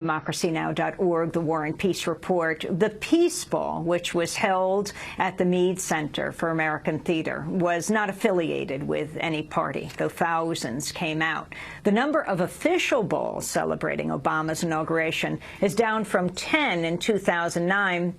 democracynow.org, the War and Peace Report. The Peace Ball, which was held at the Mead Center for American Theater, was not affiliated with any party, though thousands came out. The number of official balls celebrating Obama's inauguration is down from 10 in 2009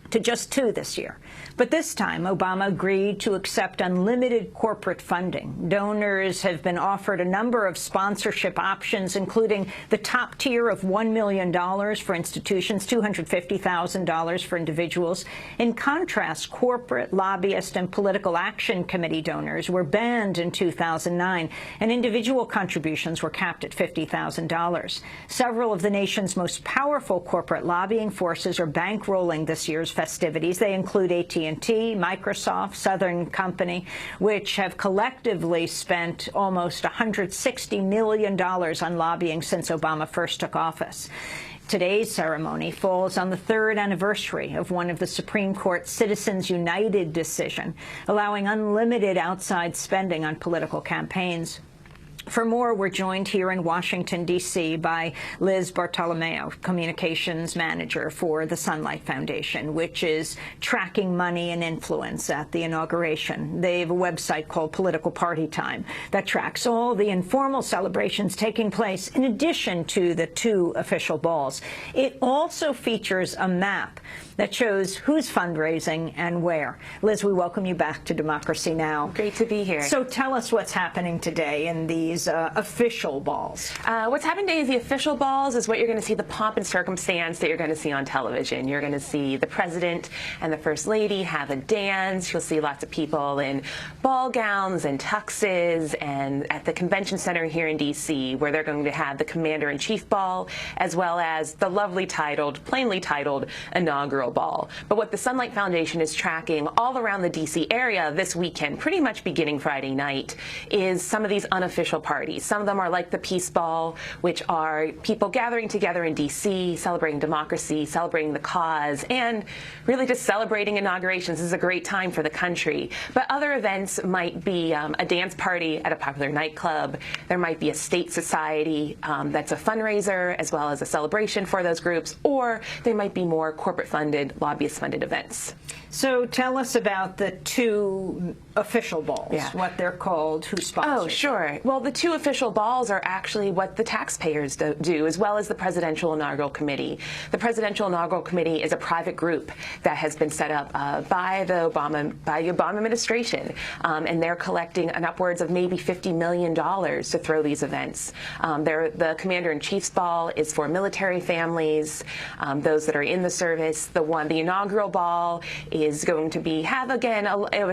to just 2 this year. But this time, Obama agreed to accept unlimited corporate funding. Donors have been offered a number of sponsorship options, including the top tier of $1 million for institutions, $250,000 for individuals. In contrast, corporate, lobbyist, and political action committee donors were banned in 2009, and individual contributions were capped at $50,000. Several of the nation's most powerful corporate lobbying forces are bankrolling this year's festivities. They include AT&T, Microsoft, Southern Company, which have collectively spent almost $160 million on lobbying since Obama first took office. Today's ceremony falls on the 3rd anniversary of one of the Supreme Court's Citizens United decision, allowing unlimited outside spending on political campaigns. For more, we're joined here in Washington, D.C. by Liz Bartolomeo, communications manager for the Sunlight Foundation, which is tracking money and influence at the inauguration. They have a website called Political Party Time that tracks all the informal celebrations taking place in addition to the 2 official balls. It also features a map that shows who's fundraising and where. Liz, we welcome you back to Democracy Now! Great to be here. So tell us what's happening today in these official balls. What's happening today is the official balls is what you're going to see, the pomp and circumstance that you're going to see on television. You're going to see the president and the first lady have a dance. You'll see lots of people in ball gowns and tuxes, and at the convention center here in D.C., where they're going to have the commander-in-chief ball, as well as the lovely titled, plainly titled, inaugural ball. But what the Sunlight Foundation is tracking all around the D.C. area this weekend, pretty much beginning Friday night, is some of these unofficial parties. Some of them are like the Peace Ball, which are people gathering together in D.C., celebrating democracy, celebrating the cause, and really just celebrating inaugurations. This is a great time for the country. But other events might be a dance party at a popular nightclub. There might be a state society that's a fundraiser as well as a celebration for those groups, or they might be more corporate-funded, lobbyist-funded events. So tell us about the 2 official balls, what they're called, who sponsors. Oh, sure. Well, the 2 official balls are actually what the taxpayers do, as well as the Presidential Inaugural Committee. The Presidential Inaugural Committee is a private group that has been set up by the Obama administration, and they're collecting an upwards of maybe $50 million to throw these events. The Commander-in-Chief's ball is for military families, those that are in the service. The inaugural ball is going to it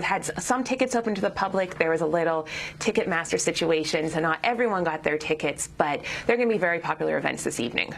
had some tickets open to the public. There was a little Ticketmaster situation, so not everyone got their tickets, but they're going to be very popular events this evening.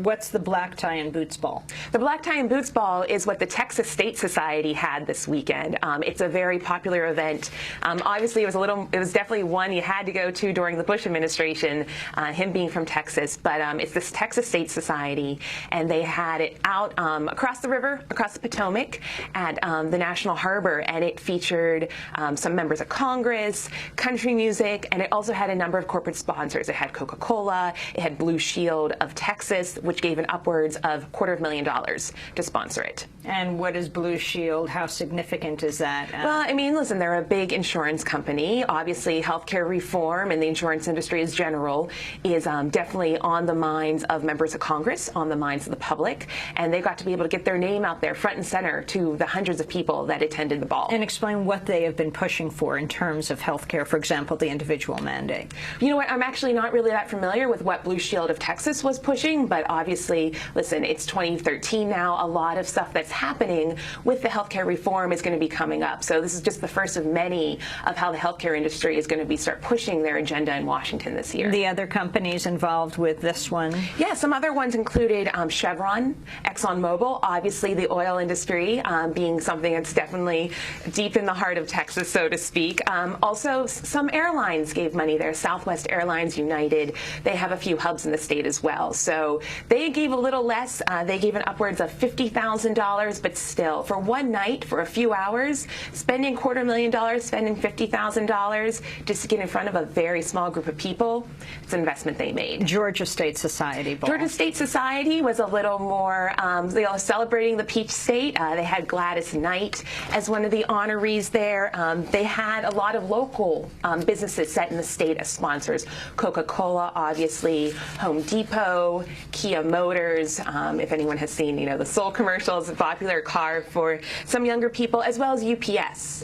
What's the Black Tie and Boots Ball? The Black Tie and Boots Ball is what the Texas State Society had this weekend. It's a very popular event. Obviously, it was definitely one you had to go to during the Bush administration, him being from Texas, but it's this Texas State Society, and they had it out across the river, across the Potomac, at the National Harbor, and it featured some members of Congress, country music, and it also had a number of corporate sponsors. It had Coca-Cola, it had Blue Shield of Texas, which gave an upwards of $250,000 to sponsor it. And what is Blue Shield? How significant is that? Well, I mean, listen, they're a big insurance company. Obviously, healthcare reform and the insurance industry as general is definitely on the minds of members of Congress, on the minds of the public, and they got to be able to get their name out there front and center to the hundreds of people that attended the ball. And explain what they have been pushing for in terms of health care, for example, the individual mandate. You know what, I'm actually not really that familiar with what Blue Shield of Texas was pushing, but obviously, listen, it's 2013 now. A lot of stuff that's happening with the healthcare reform is going to be coming up. So this is just the first of many of how the healthcare industry is going to start pushing their agenda in Washington this year. The other companies involved with this one? Yeah, some other ones included Chevron, ExxonMobil, obviously the oil industry being something that's definitely deep in the heart of Texas. Texas, so to speak. Also, some airlines gave money there. Southwest Airlines, United, they have a few hubs in the state as well. So they gave a little less. They gave an upwards of $50,000, but still, for one night, for a few hours, spending $250,000, spending $50,000 just to get in front of a very small group of people, it's an investment they made. Georgia State Society Ball. Georgia State Society was a little more, they are celebrating the Peach State. They had Gladys Knight as one of the honorees there. They had a lot of local businesses set in the state as sponsors. Coca-Cola, obviously, Home Depot, Kia Motors. If anyone has seen, the Soul commercials, a popular car for some younger people, as well as UPS.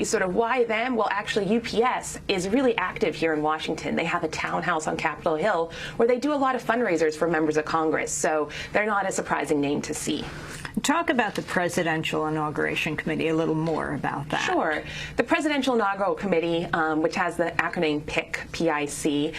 Sort of why them? Well, actually, UPS is really active here in Washington. They have a townhouse on Capitol Hill where they do a lot of fundraisers for members of Congress, so they're not a surprising name to see. Talk about the Presidential Inauguration Committee, a little more about that. Sure. The Presidential Inaugural Committee, which has the acronym PIC, P-I-C,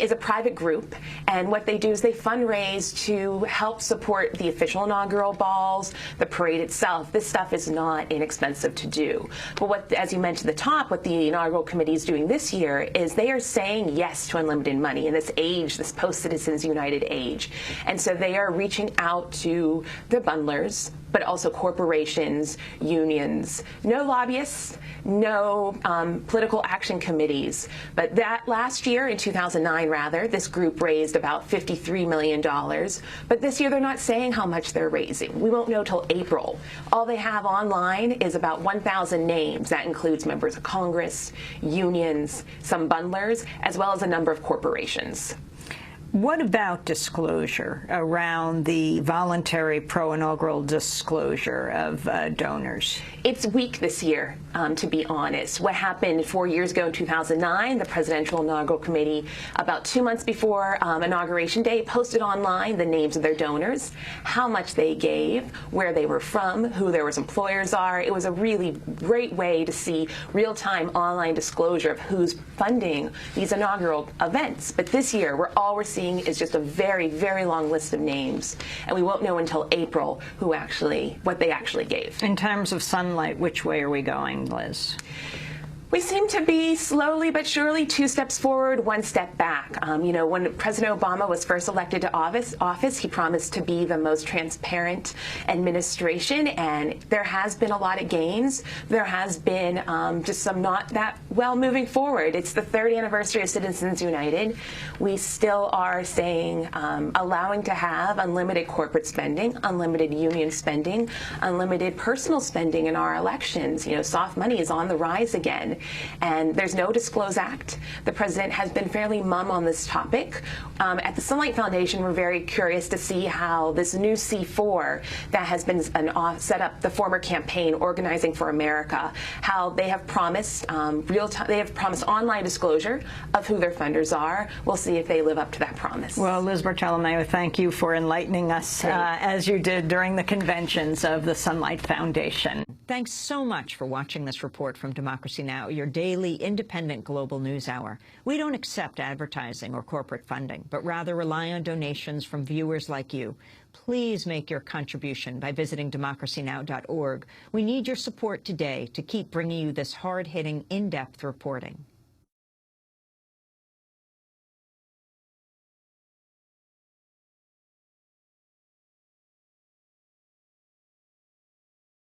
is a private group, and what they do is they fundraise to help support the official inaugural balls, the parade itself. This stuff is not inexpensive to do. But what, as you mentioned at the top, what the Inaugural Committee is doing this year is they are saying yes to unlimited money in this age, this post-Citizens United age. And so they are reaching out to the bundlers, but also corporations, unions, no lobbyists, no political action committees. But that last year, in 2009 rather, this group raised about $53 million. But this year they're not saying how much they're raising. We won't know till April. All they have online is about 1,000 names. That includes members of Congress, unions, some bundlers, as well as a number of corporations. What about disclosure around the voluntary pro-inaugural disclosure of donors? It's weak this year, to be honest. What happened 4 years ago in 2009, the Presidential Inaugural Committee, about 2 months before Inauguration Day, posted online the names of their donors, how much they gave, where they were from, who their employers are. It was a really great way to see real-time online disclosure of who's funding these inaugural events. But this year, all we're seeing is just a very, very long list of names, and we won't know until April what they actually gave. In terms of sunlight, which way are we going, Liz? We seem to be slowly but surely 2 steps forward, 1 step back. When President Obama was first elected to office, he promised to be the most transparent administration, and there has been a lot of gains. There has been just some not that well moving forward. It's the 3rd anniversary of Citizens United. We still are saying allowing to have unlimited corporate spending, unlimited union spending, unlimited personal spending in our elections. Soft money is on the rise again. And there's no Disclose Act. The president has been fairly mum on this topic. At the Sunlight Foundation, we're very curious to see how this new C4 that has been set up, the former campaign Organizing for America, how they have promised they have promised online disclosure of who their funders are. We'll see if they live up to that promise. Well, Liz Bartolomeo, thank you for enlightening us as you did during the conventions of the Sunlight Foundation. Thanks so much for watching this report from Democracy Now!, your daily independent global news hour. We don't accept advertising or corporate funding, but rather rely on donations from viewers like you. Please make your contribution by visiting democracynow.org. We need your support today to keep bringing you this hard-hitting, in-depth reporting.